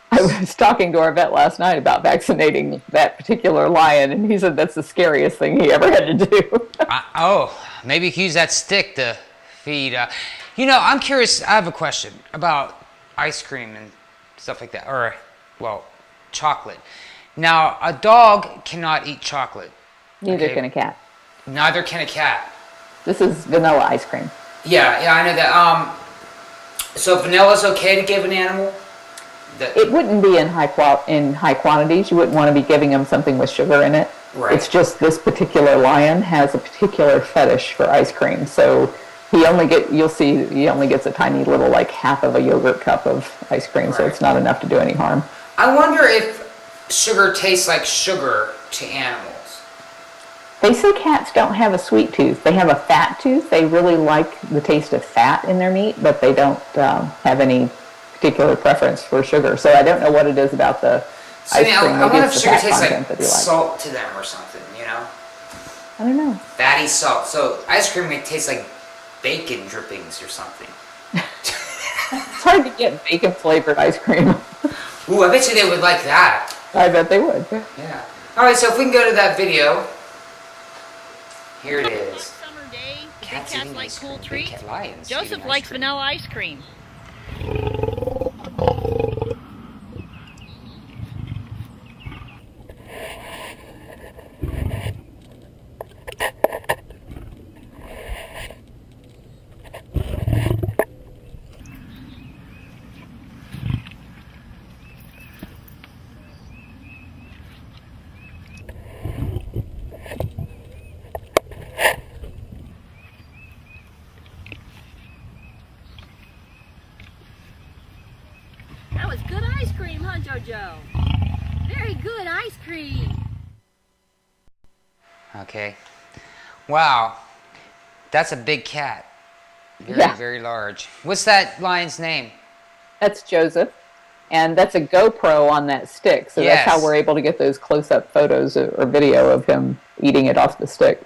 I was talking to our vet last night about vaccinating that particular lion, and he said that's the scariest thing he ever had to do. Maybe you can use that stick to feed. I'm curious. I have a question about ice cream and stuff like that, or, chocolate. Now, a dog cannot eat chocolate. Neither can a cat. Neither can a cat. This is vanilla ice cream. Yeah, I know that. So vanilla's okay to give an animal? It wouldn't be in high quantities. You wouldn't want to be giving them something with sugar in it. Right. It's just this particular lion has a particular fetish for ice cream. So he only gets a tiny little, like half of a yogurt cup of ice cream. Right. So it's not enough to do any harm. I wonder if sugar tastes like sugar to animals. They say cats don't have a sweet tooth. They have a fat tooth. They really like the taste of fat in their meat, but they don't have any particular preference for sugar. So I don't know what it is about the ice cream. I wonder if sugar tastes like salt salt to them or something, I don't know. Fatty salt. So ice cream may taste like bacon drippings or something. It's hard to get bacon flavored ice cream. Ooh, I bet you they would like that. I bet they would. Yeah. Alright, so if we can go to that video. Here it is. Summer day, Cats big eating cats like ice cool cream. treats. Big cat lions Joseph eating ice likes cream. vanilla ice cream. That was good ice cream, huh, Jojo? Very good ice cream. Okay. Wow. That's a big cat. Very, Yeah. very large. What's that lion's name? That's Joseph. And that's a GoPro on that stick. So Yes. that's how we're able to get those close-up photos or video of him eating it off the stick.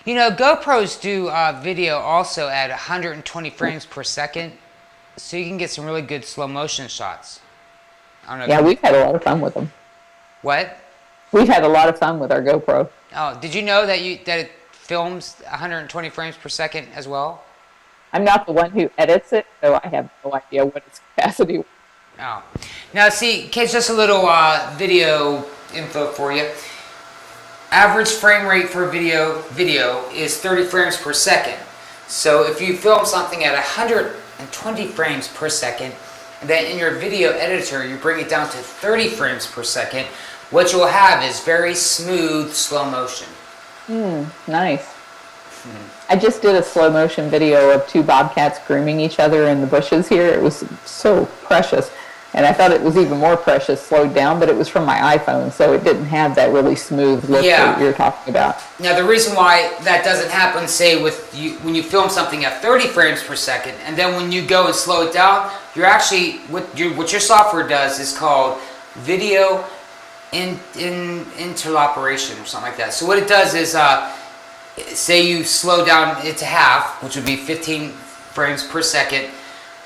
GoPros do video also at 120 frames per second, so you can get some really good slow motion shots. I don't know. Yeah, we've had a lot of fun with them. What? We've had a lot of fun with our GoPro. Oh, did you know that it films 120 frames per second as well? I'm not the one who edits it, so I have no idea what its capacity was. Oh. Now, see, kids, just a little video info for you. Average frame rate for video is 30 frames per second. So if you film something at 120 frames per second, and then in your video editor you bring it down to 30 frames per second, what you'll have is very smooth slow motion. Nice. I just did a slow motion video of two bobcats grooming each other in the bushes here. It was so precious. And I thought it was even more precious slowed down, but it was from my iPhone, so it didn't have that really smooth look that you're talking about. Now, the reason why that doesn't happen, say, with you, when you film something at 30 frames per second, and then when you go and slow it down, you're actually, what your software does is called video interpolation or something like that. So what it does is, say you slow down it to half, which would be 15 frames per second,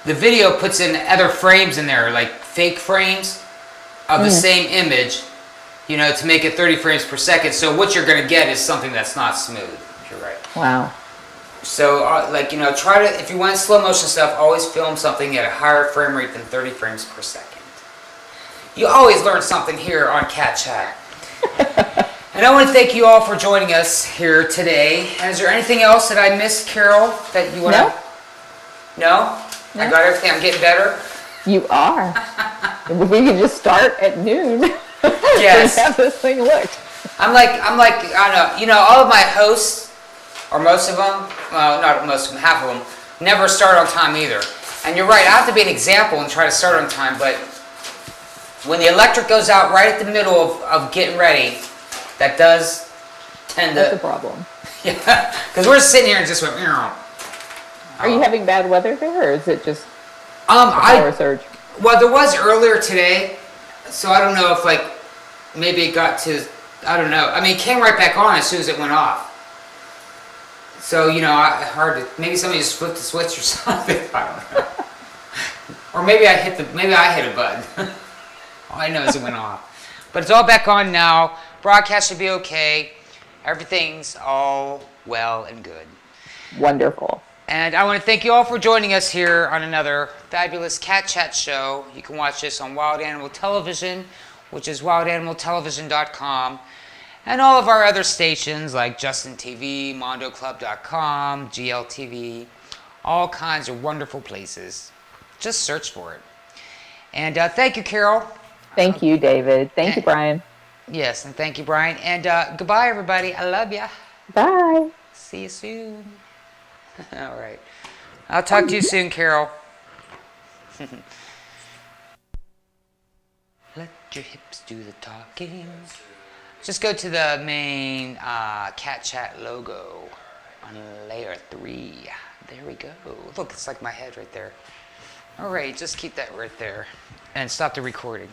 the video puts in other frames in there, like fake frames of the same image, you know, to make it 30 frames per second. So what you're going to get is something that's not smooth. You're right. Wow. So, like, you know, try to, if you want slow motion stuff, always film something at a higher frame rate than 30 frames per second. You always learn something here on Cat Chat. And I want to thank you all for joining us here today. And is there anything else that I missed, Carole, that you want to? No? I got everything. I'm getting better. You are. We can just start at noon. Yes. And have this thing looked. I'm like, I don't know. You know, all of my hosts, or most of them, well, not most of them, half of them, never start on time either. And you're right. I have to be an example and try to start on time. But when the electric goes out right at the middle of getting ready, that does tend That's to. a problem. Yeah. Because we're sitting here and just went. Are you having bad weather there, or is it just a power surge? Well, there was earlier today, so I don't know if, like, maybe it got to, I don't know. I mean, it came right back on as soon as it went off. So, you know, hard to, maybe somebody just flipped the switch or something. I don't know. Or maybe I hit a button. All I know is it went off. But it's all back on now. Broadcast should be okay. Everything's all well and good. Wonderful. And I want to thank you all for joining us here on another fabulous Cat Chat show. You can watch this on Wild Animal Television, which is wildanimaltelevision.com, and all of our other stations like Justin TV, MondoClub.com, GLTV, all kinds of wonderful places. Just search for it. And thank you, Carole. Thank you, David. Thank you, Brian. Yes, and thank you, Brian. And goodbye, everybody. I love ya. Bye. See you soon. All right. I'll talk to you soon, Carole. Let your hips do the talking. Just go to the main Cat Chat logo on layer 3. There we go. Look, it's like my head right there. All right, just keep that right there and stop the recording.